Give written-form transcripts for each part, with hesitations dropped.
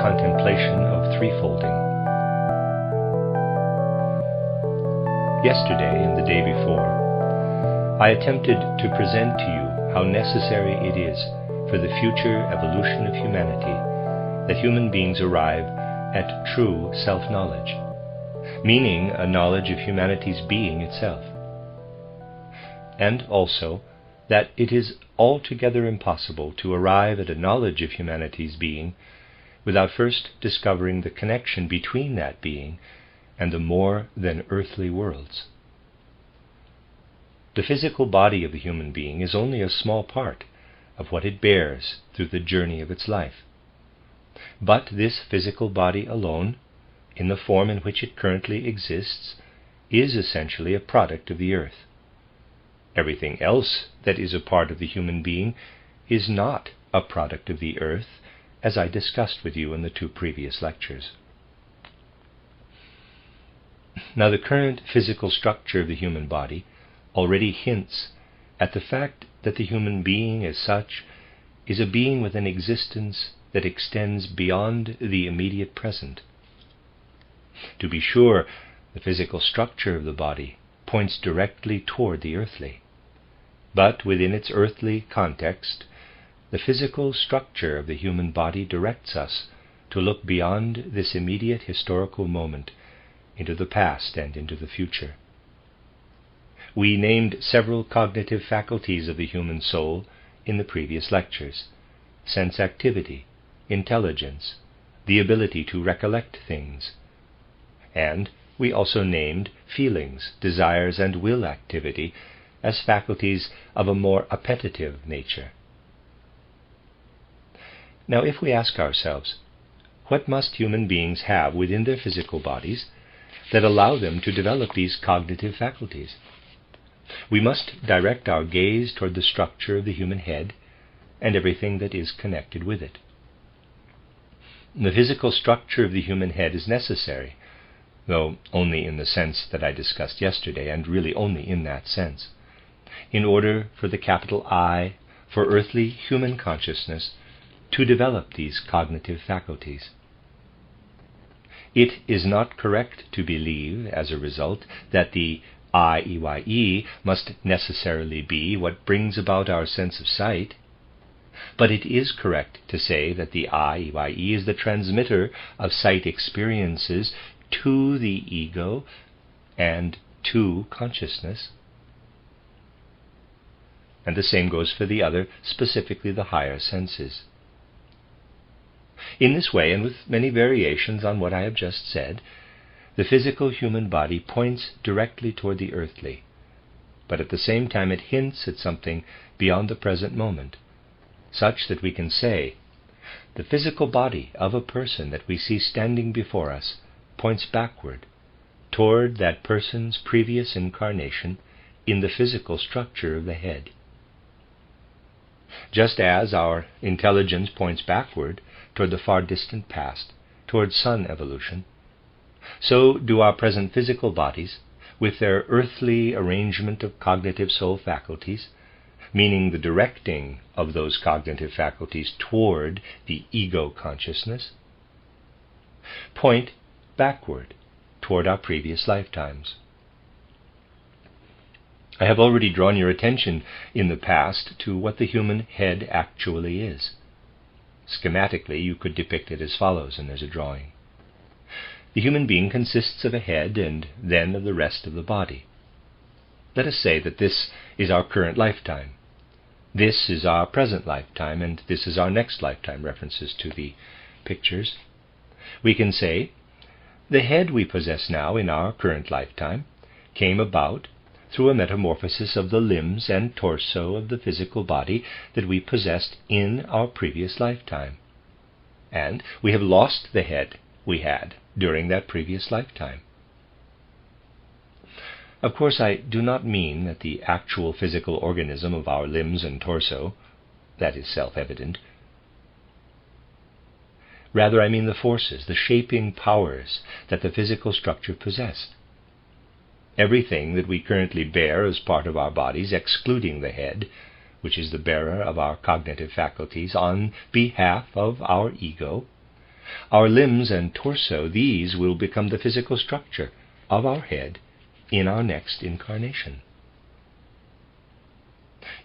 Contemplation of Threefolding. Yesterday and the day before, I attempted to present to you how necessary it is for the future evolution of humanity that human beings arrive at true self-knowledge, meaning a knowledge of humanity's being itself, and also that it is altogether impossible to arrive at a knowledge of humanity's being without first discovering the connection between that being and the more than earthly worlds. The physical body of the human being is only a small part of what it bears through the journey of its life. But this physical body alone, in the form in which it currently exists, is essentially a product of the earth. Everything else that is a part of the human being is not a product of the earth, as I discussed with you in the two previous lectures. Now, the current physical structure of the human body already hints at the fact that the human being as such is a being with an existence that extends beyond the immediate present. To be sure, the physical structure of the body points directly toward the earthly, but within its earthly context, the physical structure of the human body directs us to look beyond this immediate historical moment into the past and into the future. We named several cognitive faculties of the human soul in the previous lectures: sense activity, intelligence, the ability to recollect things, and we also named feelings, desires, and will activity as faculties of a more appetitive nature. Now, if we ask ourselves, what must human beings have within their physical bodies that allow them to develop these cognitive faculties? We must direct our gaze toward the structure of the human head and everything that is connected with it. The physical structure of the human head is necessary, though only in the sense that I discussed yesterday, and really only in that sense, in order for the capital I, for earthly human consciousness, to develop these cognitive faculties. It is not correct to believe, as a result, that the I-E-Y-E must necessarily be what brings about our sense of sight, but it is correct to say that the I-E-Y-E is the transmitter of sight experiences to the ego and to consciousness. And the same goes for the other, specifically the higher senses. In this way, and with many variations on what I have just said, the physical human body points directly toward the earthly, but at the same time it hints at something beyond the present moment, such that we can say, the physical body of a person that we see standing before us points backward, toward that person's previous incarnation in the physical structure of the head. Just as our intelligence points backward toward the far distant past, toward sun evolution, so do our present physical bodies, with their earthly arrangement of cognitive soul faculties, meaning the directing of those cognitive faculties toward the ego consciousness, point backward toward our previous lifetimes. I have already drawn your attention in the past to what the human head actually is. Schematically, you could depict it as follows, and there's a drawing. The human being consists of a head and then of the rest of the body. Let us say that this is our current lifetime. This is our present lifetime, and this is our next lifetime, references to the pictures. We can say, the head we possess now in our current lifetime came about through a metamorphosis of the limbs and torso of the physical body that we possessed in our previous lifetime. And we have lost the head we had during that previous lifetime. Of course, I do not mean that the actual physical organism of our limbs and torso, that is self-evident. Rather, I mean the forces, the shaping powers that the physical structure possessed. Everything that we currently bear as part of our bodies, excluding the head, which is the bearer of our cognitive faculties on behalf of our ego, Our limbs and torso, these will become the physical structure of our head in our next incarnation.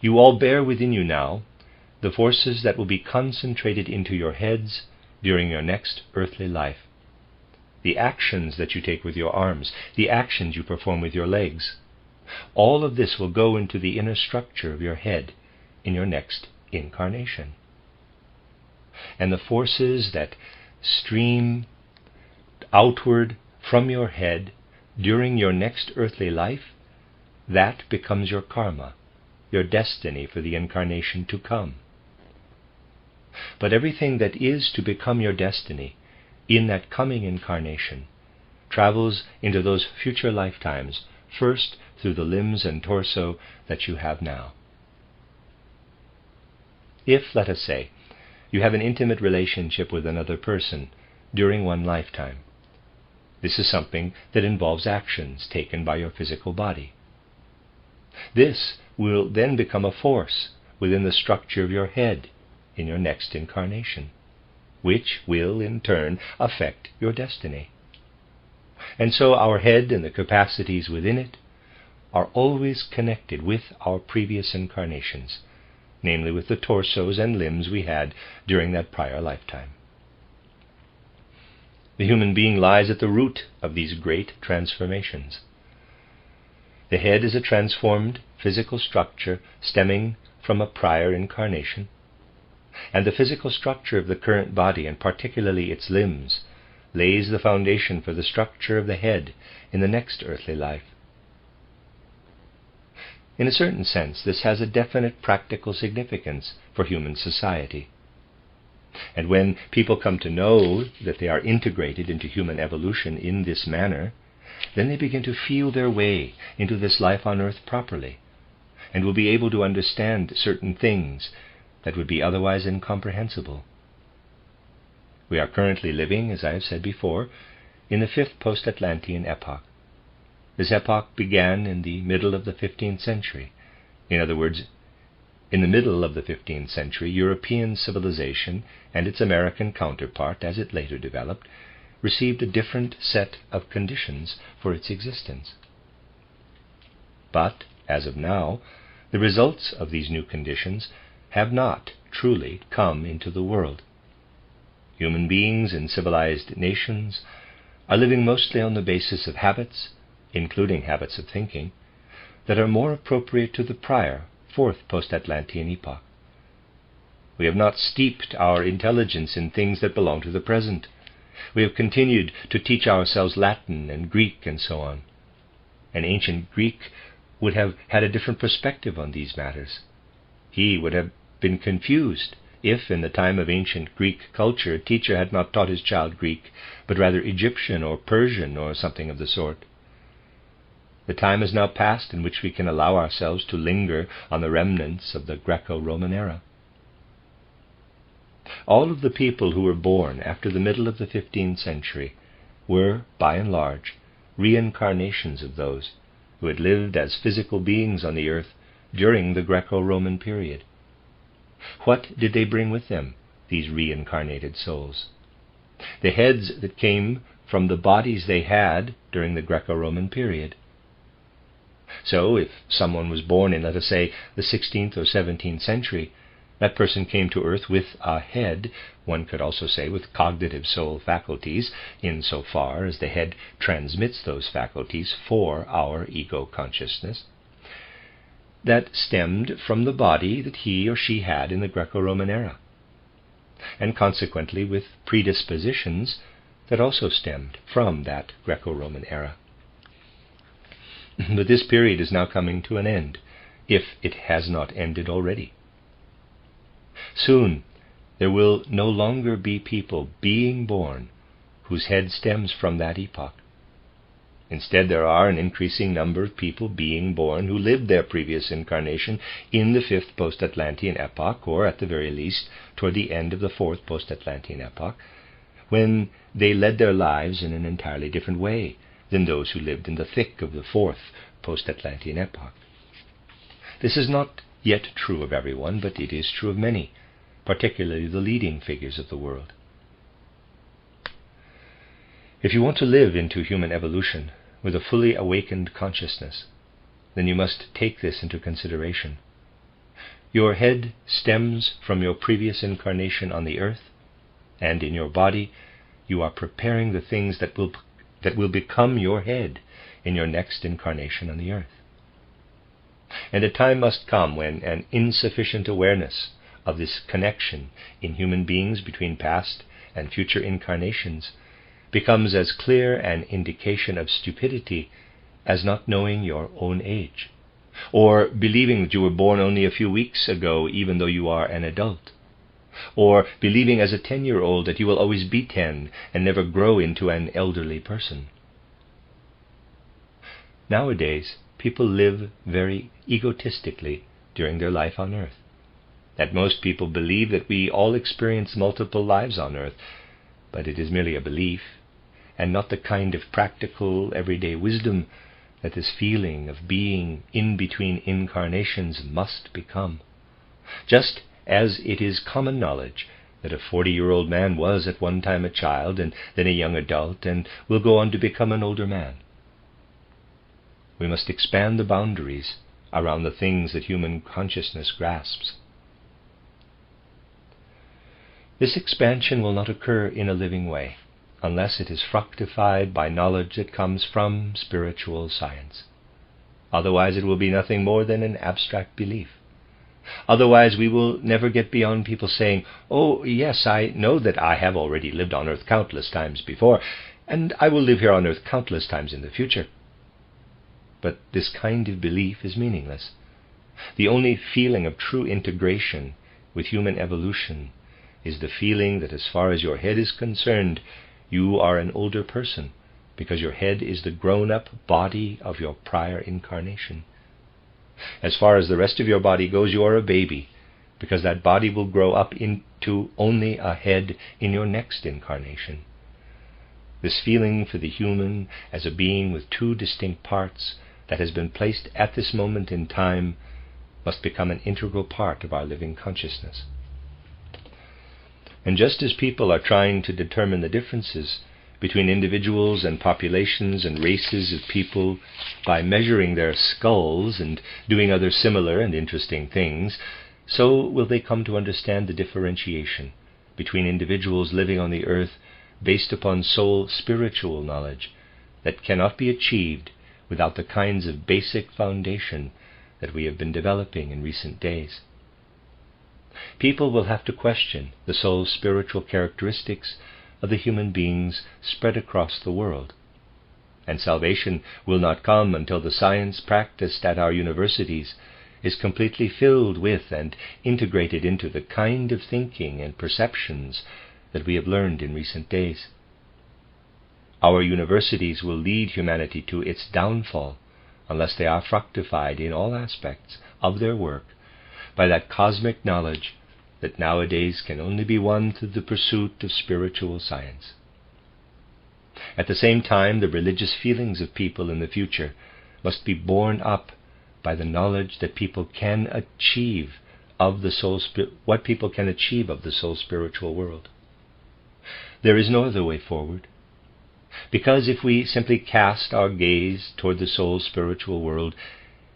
You all bear within you now the forces that will be concentrated into your heads during your next earthly life. The actions that you take with your arms, the actions you perform with your legs, all of this will go into the inner structure of your head in your next incarnation. And the forces that stream outward from your head during your next earthly life, that becomes your karma, your destiny for the incarnation to come. But everything that is to become your destiny in that coming incarnation travels into those future lifetimes, first through the limbs and torso that you have now. If, let us say, you have an intimate relationship with another person during one lifetime, this is something that involves actions taken by your physical body. This will then become a force within the structure of your head in your next incarnation, which will in turn affect your destiny. And so our head and the capacities within it are always connected with our previous incarnations, namely with the torsos and limbs we had during that prior lifetime. The human being lies at the root of these great transformations. The head is a transformed physical structure stemming from a prior incarnation, and the physical structure of the current body, and particularly its limbs, lays the foundation for the structure of the head in the next earthly life. In a certain sense, this has a definite practical significance for human society. And when people come to know that they are integrated into human evolution in this manner, then they begin to feel their way into this life on earth properly, and will be able to understand certain things that would be otherwise incomprehensible. We are currently living, as I have said before, in the 5th post-Atlantean epoch. This epoch began in the middle of the 15th century. In other words, in the middle of the 15th century, European civilization and its American counterpart, as it later developed, received a different set of conditions for its existence. But, as of now, the results of these new conditions have not truly come into the world. Human beings in civilized nations are living mostly on the basis of habits, including habits of thinking, that are more appropriate to the prior 4th post-Atlantean epoch. We have not steeped our intelligence in things that belong to the present. We have continued to teach ourselves Latin and Greek and so on. An ancient Greek would have had a different perspective on these matters. He would have been confused if, in the time of ancient Greek culture, a teacher had not taught his child Greek, but rather Egyptian or Persian or something of the sort. The time is now past in which we can allow ourselves to linger on the remnants of the Greco-Roman era. All of the people who were born after the middle of the 15th century were, by and large, reincarnations of those who had lived as physical beings on the earth during the Greco-Roman period. What did they bring with them, these reincarnated souls? The heads that came from the bodies they had during the Greco-Roman period. So, if someone was born in, let us say, the 16th or 17th century, that person came to earth with a head, one could also say with cognitive soul faculties, insofar as the head transmits those faculties for our ego consciousness, that stemmed from the body that he or she had in the Greco-Roman era, and consequently with predispositions that also stemmed from that Greco-Roman era. But this period is now coming to an end, if it has not ended already. Soon there will no longer be people being born whose head stems from that epoch. Instead, there are an increasing number of people being born who lived their previous incarnation in the 5th post-Atlantean epoch, or at the very least toward the end of the 4th post-Atlantean epoch, when they led their lives in an entirely different way than those who lived in the thick of the 4th post-Atlantean epoch. This is not yet true of everyone, but it is true of many, particularly the leading figures of the world. If you want to live into human evolution with a fully awakened consciousness, then you must take this into consideration. Your head stems from your previous incarnation on the earth, and in your body you are preparing the things that will become your head in your next incarnation on the earth. And a time must come when an insufficient awareness of this connection in human beings between past and future incarnations becomes as clear an indication of stupidity as not knowing your own age, or believing that you were born only a few weeks ago even though you are an adult, or believing as a 10-year-old that you will always be 10 and never grow into an elderly person. Nowadays, people live very egotistically during their life on earth. That most people believe that we all experience multiple lives on earth, but it is merely a belief, and not the kind of practical, everyday wisdom that this feeling of being in between incarnations must become. Just as it is common knowledge that a 40-year-old man was at one time a child and then a young adult and will go on to become an older man. We must expand the boundaries around the things that human consciousness grasps. This expansion will not occur in a living way unless it is fructified by knowledge that comes from spiritual science. Otherwise it will be nothing more than an abstract belief. Otherwise we will never get beyond people saying, "Oh, yes, I know that I have already lived on earth countless times before, and I will live here on earth countless times in the future." But this kind of belief is meaningless. The only feeling of true integration with human evolution is the feeling that as far as your head is concerned, you are an older person, because your head is the grown-up body of your prior incarnation. As far as the rest of your body goes, you are a baby, because that body will grow up into only a head in your next incarnation. This feeling for the human as a being with two distinct parts that has been placed at this moment in time must become an integral part of our living consciousness. And just as people are trying to determine the differences between individuals and populations and races of people by measuring their skulls and doing other similar and interesting things, so will they come to understand the differentiation between individuals living on the earth based upon soul spiritual knowledge that cannot be achieved without the kinds of basic foundation that we have been developing in recent days. People will have to question the soul's spiritual characteristics of the human beings spread across the world. And salvation will not come until the science practiced at our universities is completely filled with and integrated into the kind of thinking and perceptions that we have learned in recent days. Our universities will lead humanity to its downfall unless they are fructified in all aspects of their work by that cosmic knowledge that nowadays can only be won through the pursuit of spiritual science. At the same time, the religious feelings of people in the future must be borne up by the knowledge that people can achieve of the soul, what people can achieve of the soul spiritual world. There is no other way forward, because if we simply cast our gaze toward the soul spiritual world,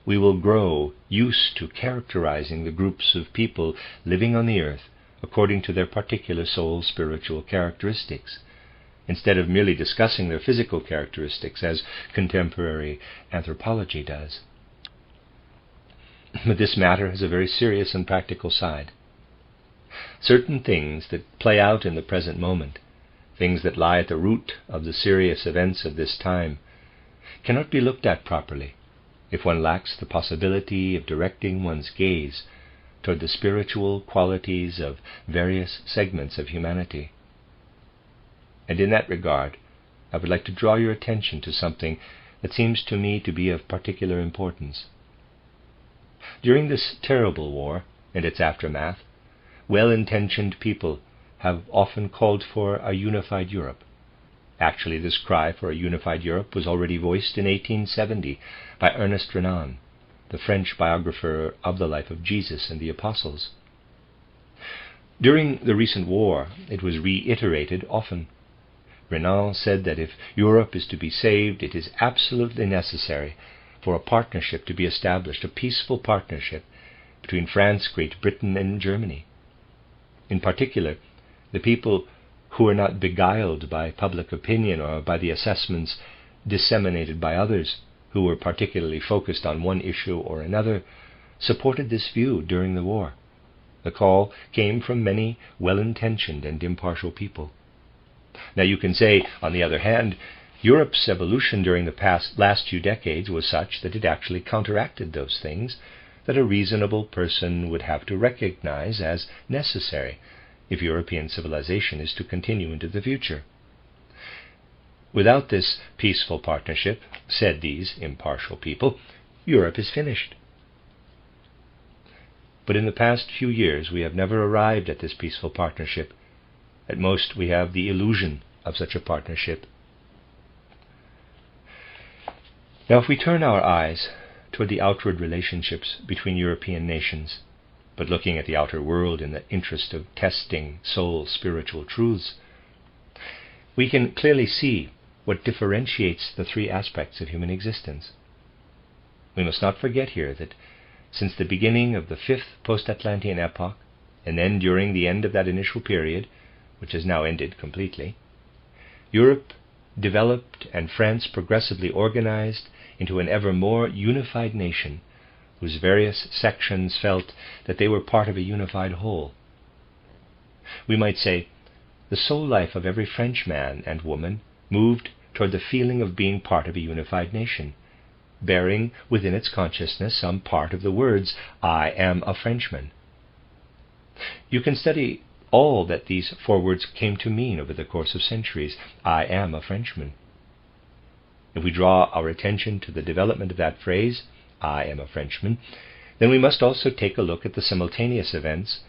we will grow used to characterizing the groups of people living on the earth according to their particular soul spiritual characteristics, instead of merely discussing their physical characteristics as contemporary anthropology does. But this matter has a very serious and practical side. Certain things that play out in the present moment, things that lie at the root of the serious events of this time, cannot be looked at properly if one lacks the possibility of directing one's gaze toward the spiritual qualities of various segments of humanity. And in that regard, I would like to draw your attention to something that seems to me to be of particular importance. During this terrible war and its aftermath, well-intentioned people have often called for a unified Europe. Actually, this cry for a unified Europe was already voiced in 1870 by Ernest Renan, the French biographer of the life of Jesus and the Apostles. During the recent war, it was reiterated often. Renan said that if Europe is to be saved, it is absolutely necessary for a partnership to be established, a peaceful partnership between France, Great Britain, and Germany. In particular, the people who are not beguiled by public opinion or by the assessments disseminated by others who were particularly focused on one issue or another, supported this view during the war. The call came from many well-intentioned and impartial people. Now you can say, on the other hand, Europe's evolution during the last few decades was such that it actually counteracted those things that a reasonable person would have to recognize as necessary if European civilization is to continue into the future. Without this peaceful partnership, said these impartial people, Europe is finished. But in the past few years we have never arrived at this peaceful partnership. At most we have the illusion of such a partnership. Now if we turn our eyes toward the outward relationships between European nations, but looking at the outer world in the interest of testing soul's spiritual truths, we can clearly see what differentiates the three aspects of human existence. We must not forget here that since the beginning of the fifth post-Atlantean epoch, and then during the end of that initial period, which has now ended completely, Europe developed and France progressively organized into an ever more unified nation whose various sections felt that they were part of a unified whole. We might say the soul life of every French man and woman moved toward the feeling of being part of a unified nation, bearing within its consciousness some part of the words, "I am a Frenchman." You can study all that these four words came to mean over the course of centuries. I am a Frenchman. If we draw our attention to the development of that phrase, I am a Frenchman, then we must also take a look at the simultaneous events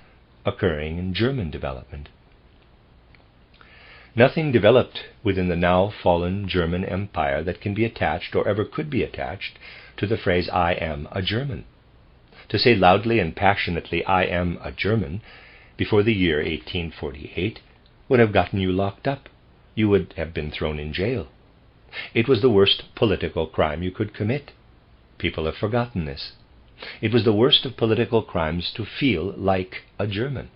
occurring in German development. Nothing developed within the now fallen German Empire that can be attached or ever could be attached to the phrase I am a German. To say loudly and passionately I am a German before the year 1848 would have gotten you locked up. You would have been thrown in jail. It was the worst political crime you could commit. People have forgotten this. It was the worst of political crimes to feel like a German.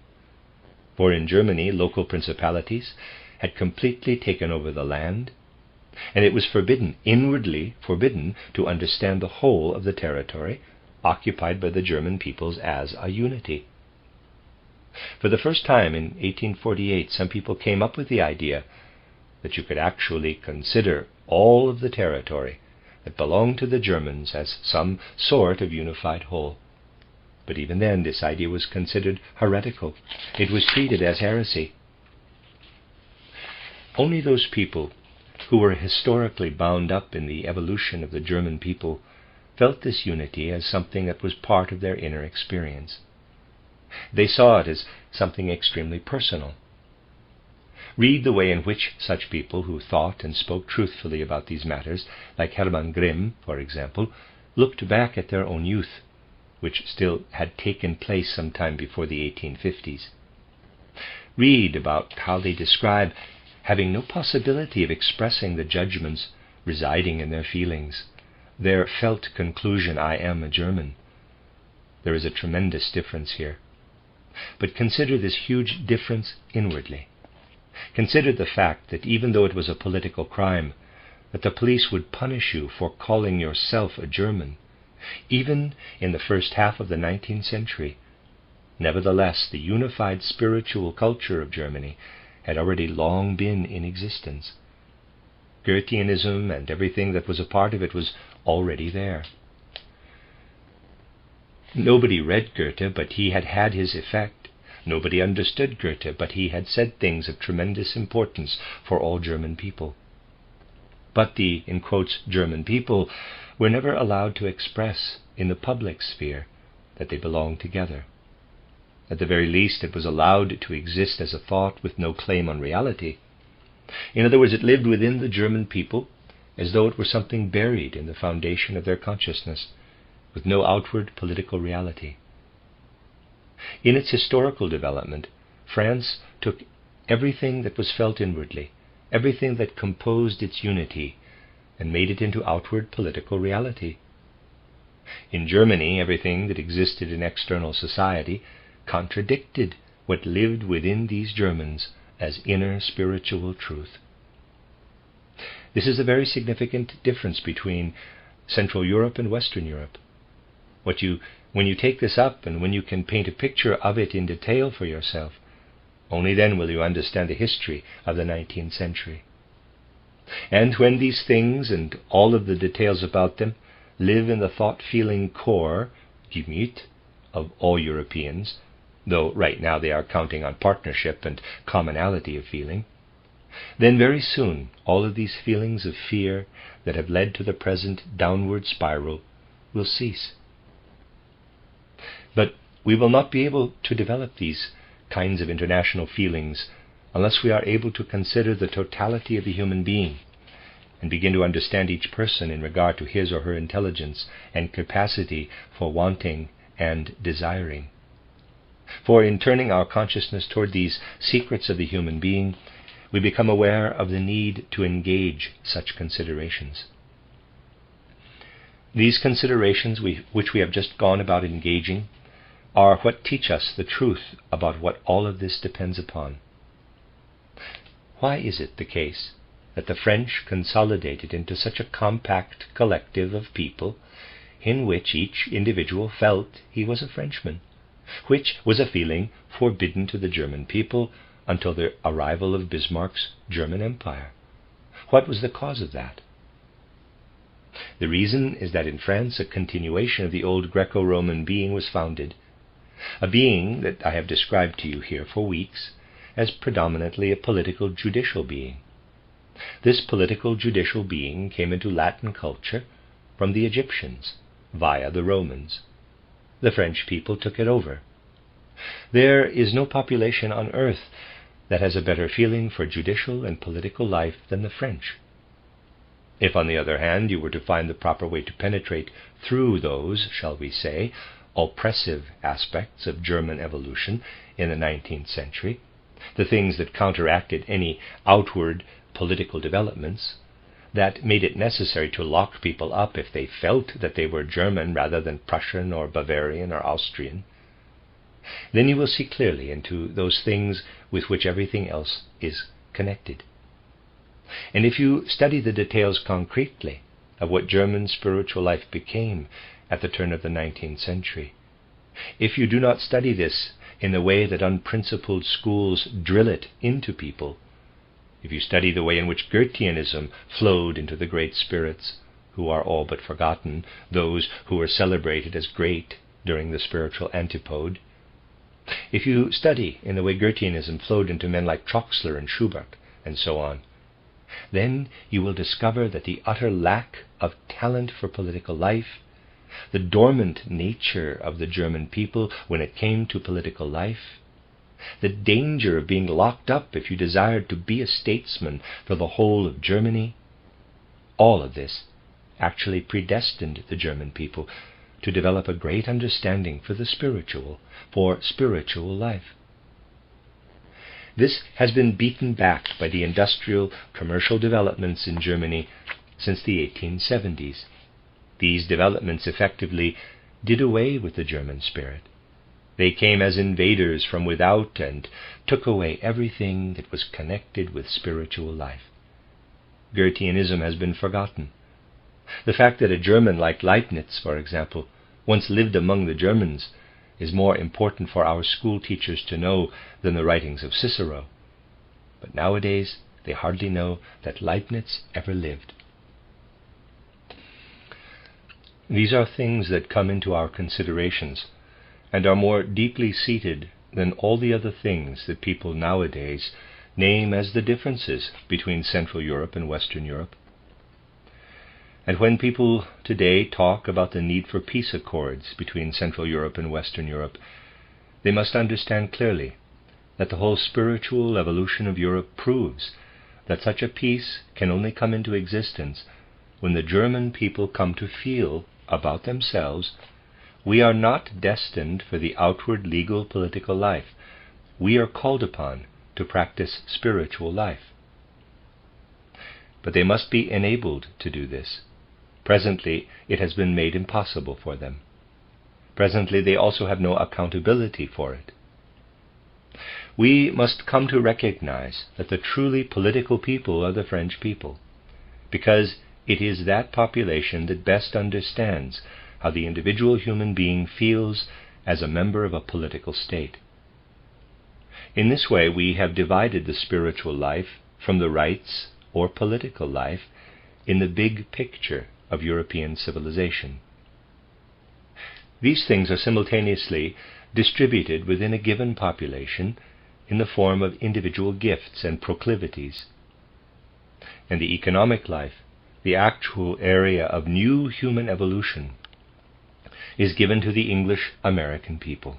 For in Germany, local principalities had completely taken over the land, and it was inwardly forbidden, to understand the whole of the territory occupied by the German peoples as a unity. For the first time in 1848, some people came up with the idea that you could actually consider all of the territory that belonged to the Germans as some sort of unified whole. But even then, this idea was considered heretical. It was treated as heresy. Only those people who were historically bound up in the evolution of the German people felt this unity as something that was part of their inner experience. They saw it as something extremely personal. Read the way in which such people who thought and spoke truthfully about these matters, like Hermann Grimm, for example, looked back at their own youth, which still had taken place some time before the 1850s. Read about how they describe having no possibility of expressing the judgments residing in their feelings, their felt conclusion, I am a German. There is a tremendous difference here. But consider this huge difference inwardly. Consider the fact that even though it was a political crime, that the police would punish you for calling yourself a German, even in the first half of the 19th century. Nevertheless, the unified spiritual culture of Germany had already long been in existence. Goetheanism and everything that was a part of it was already there. Nobody read Goethe, but he had had his effect. Nobody understood Goethe, but he had said things of tremendous importance for all German people. But the, in quotes, German people were never allowed to express in the public sphere that they belonged together. At the very least, it was allowed to exist as a thought with no claim on reality. In other words, it lived within the German people as though it were something buried in the foundation of their consciousness, with no outward political reality. In its historical development, France took everything that was felt inwardly everything that composed its unity and made it into outward political reality. In Germany, everything that existed in external society contradicted what lived within these Germans as inner spiritual truth. This is a very significant difference between Central Europe and Western Europe. When you take this up and when you can paint a picture of it in detail for yourself, only then will you understand the history of the 19th century. And when these things and all of the details about them live in the thought-feeling core, Gemüt, of all Europeans, though right now they are counting on partnership and commonality of feeling, then very soon all of these feelings of fear that have led to the present downward spiral will cease. But we will not be able to develop these kinds of international feelings unless we are able to consider the totality of the human being and begin to understand each person in regard to his or her intelligence and capacity for wanting and desiring. For in turning our consciousness toward these secrets of the human being, we become aware of the need to engage such considerations. These considerations which we have just gone about engaging are what teach us the truth about what all of this depends upon. Why is it the case that the French consolidated into such a compact collective of people in which each individual felt he was a Frenchman, which was a feeling forbidden to the German people until the arrival of Bismarck's German Empire? What was the cause of that? The reason is that in France a continuation of the old Greco-Roman being was founded, a being that I have described to you here for weeks as predominantly a political judicial being. This political judicial being came into Latin culture from the Egyptians via the Romans. The French people took it over. There is no population on earth that has a better feeling for judicial and political life than the French. If, on the other hand, you were to find the proper way to penetrate through those, shall we say, oppressive aspects of German evolution in the 19th century, the things that counteracted any outward political developments, that made it necessary to lock people up if they felt that they were German rather than Prussian or Bavarian or Austrian, then you will see clearly into those things with which everything else is connected. And if you study the details concretely of what German spiritual life became at the turn of the 19th century, if you do not study this in the way that unprincipled schools drill it into people, if you study the way in which Goetheanism flowed into the great spirits, who are all but forgotten, those who were celebrated as great during the spiritual antipode, if you study in the way Goetheanism flowed into men like Troxler and Schubert, and so on, then you will discover that the utter lack of talent for political life, the dormant nature of the German people when it came to political life, the danger of being locked up if you desired to be a statesman for the whole of Germany, all of this actually predestined the German people to develop a great understanding for the spiritual, for spiritual life. This has been beaten back by the industrial, commercial developments in Germany since the 1870s. These developments effectively did away with the German spirit. They came as invaders from without and took away everything that was connected with spiritual life. Goetheanism has been forgotten. The fact that a German like Leibniz, for example, once lived among the Germans is more important for our school teachers to know than the writings of Cicero. But nowadays they hardly know that Leibniz ever lived. These are things that come into our considerations and are more deeply seated than all the other things that people nowadays name as the differences between Central Europe and Western Europe. And when people today talk about the need for peace accords between Central Europe and Western Europe, they must understand clearly that the whole spiritual evolution of Europe proves that such a peace can only come into existence when the German people come to feel about themselves, we are not destined for the outward legal political life. We are called upon to practice spiritual life. but they must be enabled to do this. Presently, it has been made impossible for them. Presently, they also have no accountability for it. We must come to recognize that the truly political people are the French people, because it is that population that best understands how the individual human being feels as a member of a political state. In this way, we have divided the spiritual life from the rights or political life in the big picture of European civilization. These things are simultaneously distributed within a given population in the form of individual gifts and proclivities. And the economic life, the actual area of new human evolution, is given to the English-American people.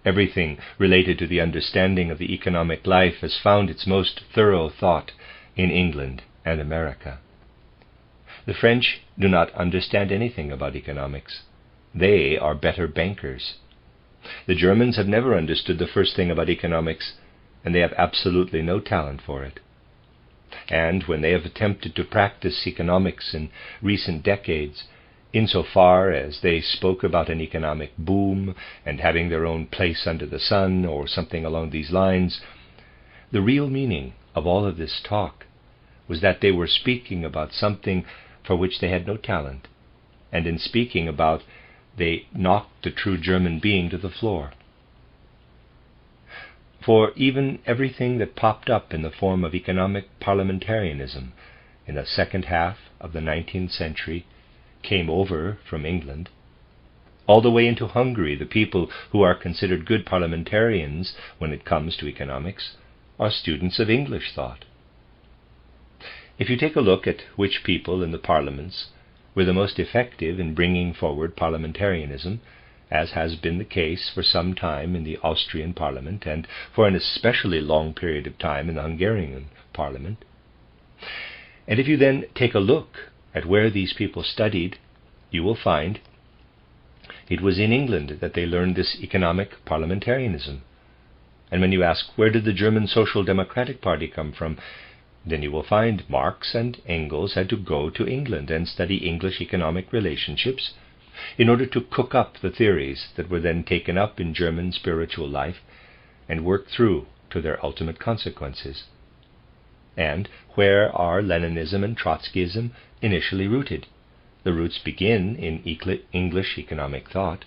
Everything related to the understanding of the economic life has found its most thorough thought in England and America. The French do not understand anything about economics. They are better bankers. The Germans have never understood the first thing about economics, and they have absolutely no talent for it. And when they have attempted to practice economics in recent decades, insofar as they spoke about an economic boom and having their own place under the sun or something along these lines, the real meaning of all of this talk was that they were speaking about something for which they had no talent, and in speaking about they knocked the true German being to the floor. For even everything that popped up in the form of economic parliamentarianism in the second half of the 19th century came over from England. All the way into Hungary, the people who are considered good parliamentarians when it comes to economics are students of English thought. If you take a look at which people in the parliaments were the most effective in bringing forward parliamentarianism, as has been the case for some time in the Austrian parliament and for an especially long period of time in the Hungarian parliament, and if you then take a look at where these people studied, you will find it was in England that they learned this economic parliamentarianism. And when you ask, where did the German Social Democratic Party come from, then you will find Marx and Engels had to go to England and study English economic relationships in order to cook up the theories that were then taken up in German spiritual life and worked through to their ultimate consequences. And where are Leninism and Trotskyism initially rooted? The roots begin in English economic thought,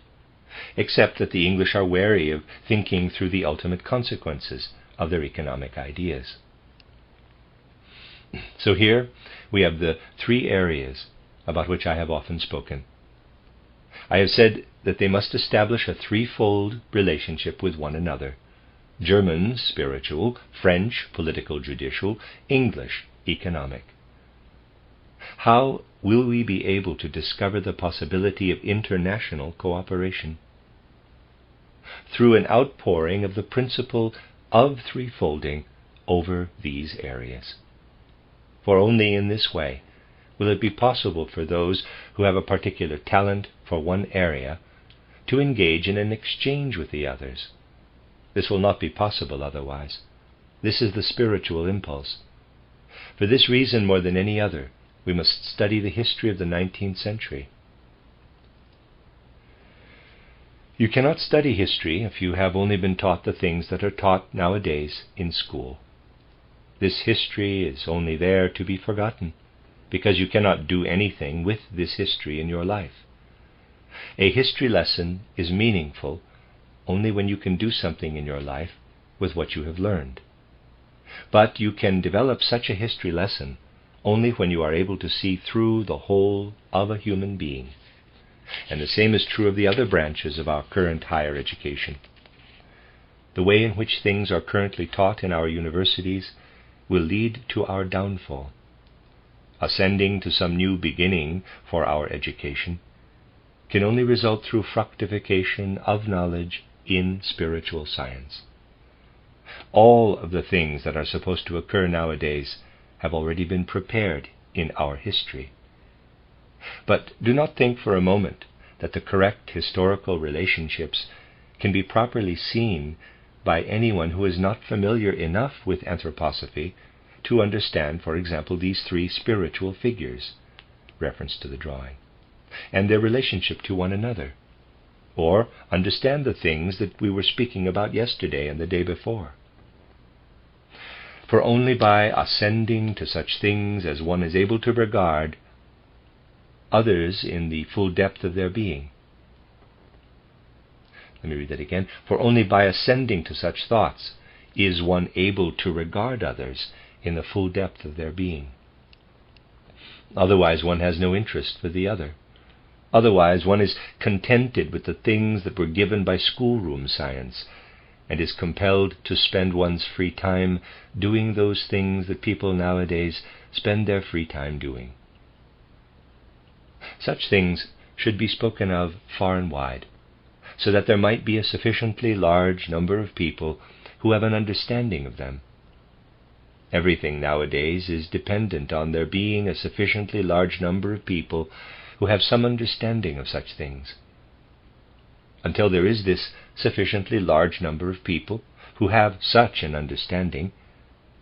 except that the English are wary of thinking through the ultimate consequences of their economic ideas. So here we have the three areas about which I have often spoken. I have said that they must establish a threefold relationship with one another: German spiritual, French political judicial, English economic. How will we be able to discover the possibility of international cooperation? Through an outpouring of the principle of threefolding over these areas. For only in this way will it be possible for those who have a particular talent for one area to engage in an exchange with the others. This will not be possible otherwise. This is the spiritual impulse. For this reason, more than any other, we must study the history of the 19th century. You cannot study history if you have only been taught the things that are taught nowadays in school. This history is only there to be forgotten, because you cannot do anything with this history in your life. A history lesson is meaningful only when you can do something in your life with what you have learned. But you can develop such a history lesson only when you are able to see through the whole of a human being. And the same is true of the other branches of our current higher education. The way in which things are currently taught in our universities will lead to our downfall. Ascending to some new beginning for our education can only result through fructification of knowledge in spiritual science. All of the things that are supposed to occur nowadays have already been prepared in our history. But do not think for a moment that the correct historical relationships can be properly seen by anyone who is not familiar enough with anthroposophy to understand, for example, these three spiritual figures, reference to the drawing, and their relationship to one another, or understand the things that we were speaking about yesterday and the day before. For only by ascending to such things as one is able to regard others in the full depth of their being. Let me read that again. For only by ascending to such thoughts is one able to regard others in the full depth of their being. Otherwise one has no interest for the other. Otherwise one is contented with the things that were given by schoolroom science, and is compelled to spend one's free time doing those things that people nowadays spend their free time doing. Such things should be spoken of far and wide, so that there might be a sufficiently large number of people who have an understanding of them. Everything nowadays is dependent on there being a sufficiently large number of people who have some understanding of such things. Until there is this sufficiently large number of people who have such an understanding,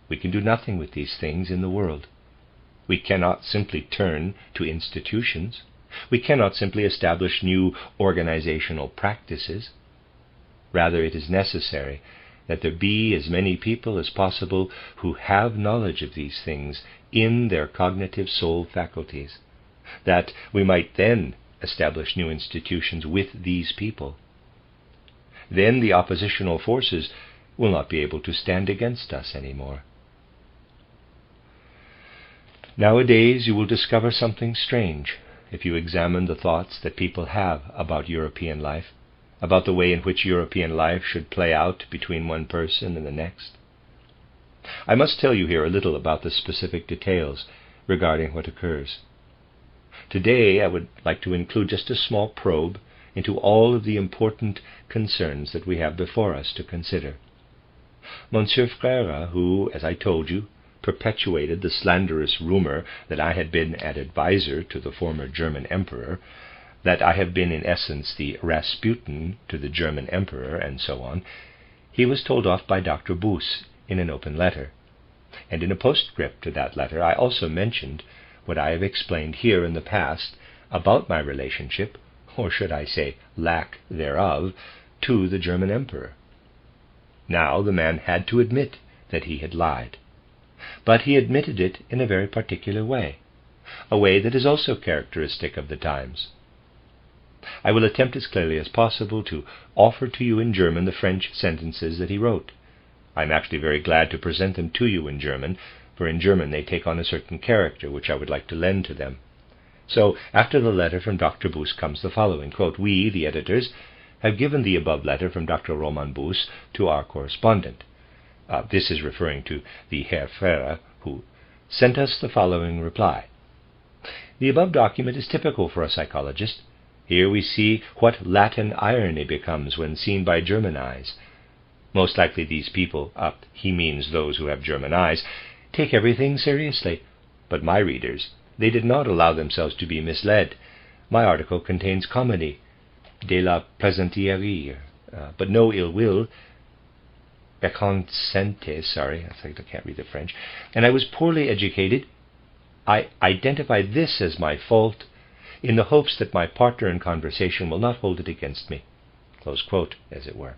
we can do nothing with these things in the world. We cannot simply turn to institutions. We cannot simply establish new organizational practices. Rather, it is necessary that there be as many people as possible who have knowledge of these things in their cognitive soul faculties, that we might then establish new institutions with these people. Then the oppositional forces will not be able to stand against us anymore. Nowadays you will discover something strange if you examine the thoughts that people have about European life, about the way in which European life should play out between one person and the next. I must tell you here a little about the specific details regarding what occurs. Today I would like to include just a small probe into all of the important concerns that we have before us to consider. Monsieur Frère, who, as I told you, perpetuated the slanderous rumor that I had been an advisor to the former German emperor, that I have been in essence the Rasputin to the German emperor, and so on, he was told off by Dr. Buss in an open letter. And in a postscript to that letter I also mentioned what I have explained here in the past about my relationship, or should I say lack thereof, to the German emperor. Now the man had to admit that he had lied. But he admitted it in a very particular way, a way that is also characteristic of the times. I will attempt as clearly as possible to offer to you in German the French sentences that he wrote. I am actually very glad to present them to you in German, for in German they take on a certain character which I would like to lend to them. So, after the letter from Dr. Buss comes the following, quote, "We, the editors, have given the above letter from Dr. Roman Buss to our correspondent." This is referring to the Herr Frère, who sent us the following reply. The above document is typical for a psychologist. Here we see what Latin irony becomes when seen by German eyes. Most likely these people, he means those who have German eyes, take everything seriously. But my readers, they did not allow themselves to be misled. My article contains comedy, de la plaisanterie, but no ill will, I can't read the French, and I was poorly educated. I identify this as my fault in the hopes that my partner in conversation will not hold it against me. Close quote, as it were.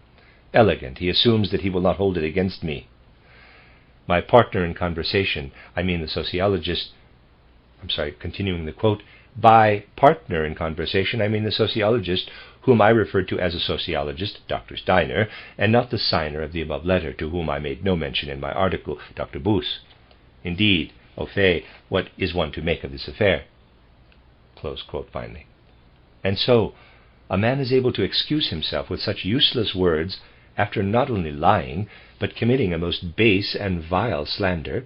Elegant, he assumes that he will not hold it against me. My partner in conversation, I mean the sociologist, continuing the quote, by partner in conversation, I mean the sociologist, whom I referred to as a sociologist, Dr. Steiner, and not the signer of the above letter, to whom I made no mention in my article, Dr. Buss. Indeed, au fait, what is one to make of this affair? Close quote, finally. And so, a man is able to excuse himself with such useless words after not only lying, but committing a most base and vile slander.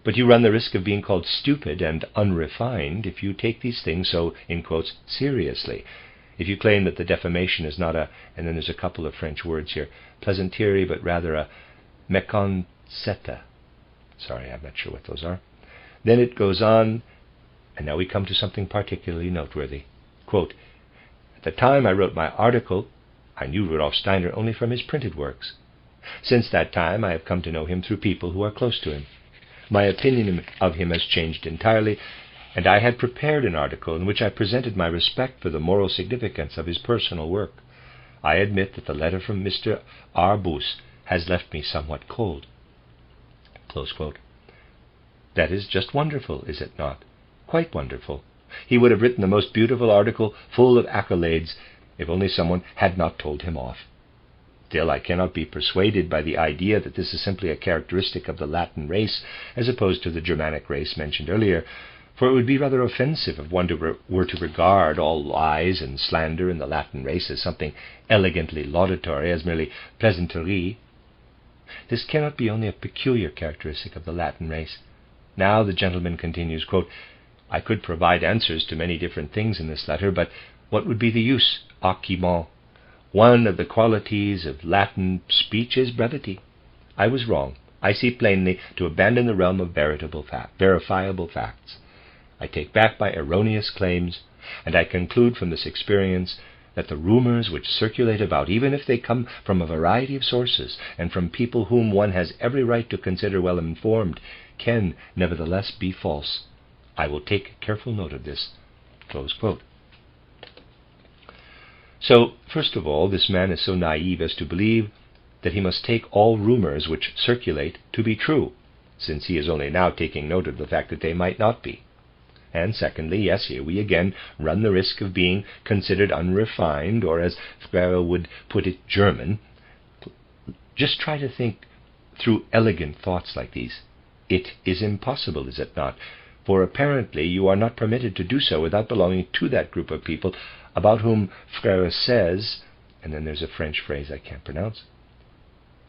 But you run the risk of being called stupid and unrefined if you take these things so, in quotes, seriously. If you claim that the defamation is not a, and then there's a couple of French words here, plaisanterie, but rather a méconcetta. Sorry, I'm not sure what those are. Then it goes on, and now we come to something particularly noteworthy. Quote, at the time I wrote my article, I knew Rudolf Steiner only from his printed works. Since that time I have come to know him through people who are close to him. my opinion of him has changed entirely, and I had prepared an article in which I presented my respect for the moral significance of his personal work. I admit that the letter from Mr. Arbus has left me somewhat cold." Close quote. That is just wonderful, is it not? Quite wonderful. He would have written the most beautiful article, full of accolades, if only someone had not told him off. Still, I cannot be persuaded by the idea that this is simply a characteristic of the Latin race, as opposed to the Germanic race mentioned earlier, for it would be rather offensive if one were to regard all lies and slander in the Latin race as something elegantly laudatory, as merely plaisanterie. This cannot be only a peculiar characteristic of the Latin race. Now the gentleman continues, quote, "I could provide answers to many different things in this letter, but what would be the use? Argument. One of the qualities of Latin speech is brevity. I was wrong, I see plainly, to abandon the realm of verifiable facts. I take back my erroneous claims, and I conclude from this experience that the rumors which circulate about, even if they come from a variety of sources, and from people whom one has every right to consider well informed, can nevertheless be false. I will take careful note of this." Close quote. So, first of all, this man is so naive as to believe that he must take all rumors which circulate to be true, since he is only now taking note of the fact that they might not be. And secondly, yes, here we again run the risk of being considered unrefined, or as Frere would put it, German. Just try to think through elegant thoughts like these. It is impossible, is it not? For apparently you are not permitted to do so without belonging to that group of people about whom Frere says, and then there's a French phrase I can't pronounce,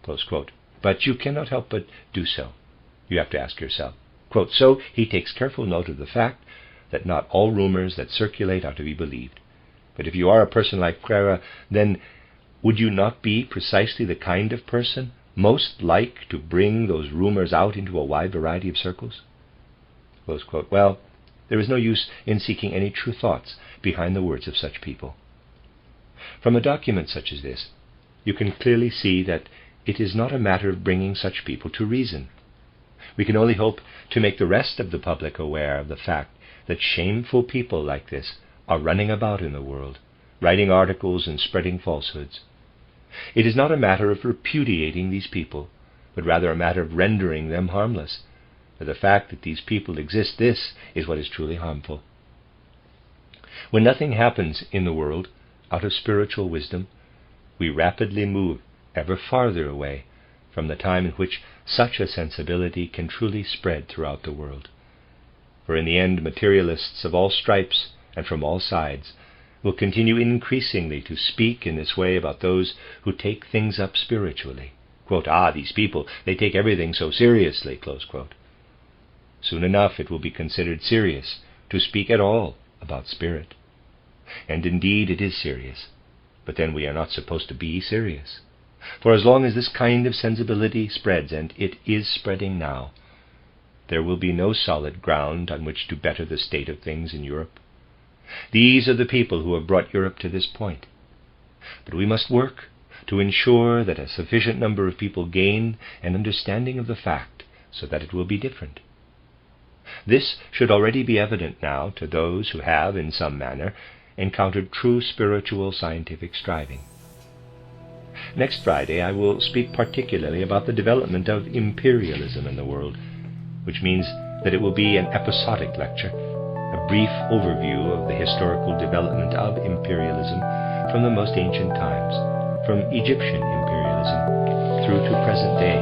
close quote, but you cannot help but do so. You have to ask yourself. Quote, "So he takes careful note of the fact that not all rumors that circulate are to be believed. But if you are a person like Frere, then would you not be precisely the kind of person most like to bring those rumors out into a wide variety of circles?" Close quote. Well, there is no use in seeking any true thoughts behind the words of such people. From a document such as this, you can clearly see that it is not a matter of bringing such people to reason. We can only hope to make the rest of the public aware of the fact that shameful people like this are running about in the world, writing articles and spreading falsehoods. It is not a matter of repudiating these people, but rather a matter of rendering them harmless. For the fact that these people exist, this is what is truly harmful. When nothing happens in the world out of spiritual wisdom, we rapidly move ever farther away from the time in which such a sensibility can truly spread throughout the world. For in the end, materialists of all stripes and from all sides will continue increasingly to speak in this way about those who take things up spiritually. Quote, these people, they take everything so seriously, close quote. Soon enough it will be considered serious to speak at all about spirit. And indeed it is serious, but then we are not supposed to be serious. For as long as this kind of sensibility spreads, and it is spreading now, there will be no solid ground on which to better the state of things in Europe. These are the people who have brought Europe to this point. But we must work to ensure that a sufficient number of people gain an understanding of the fact so that it will be different. This should already be evident now to those who have, in some manner, encountered true spiritual scientific striving. Next Friday I will speak particularly about the development of imperialism in the world, which means that it will be an episodic lecture, a brief overview of the historical development of imperialism from the most ancient times, from Egyptian imperialism through to present-day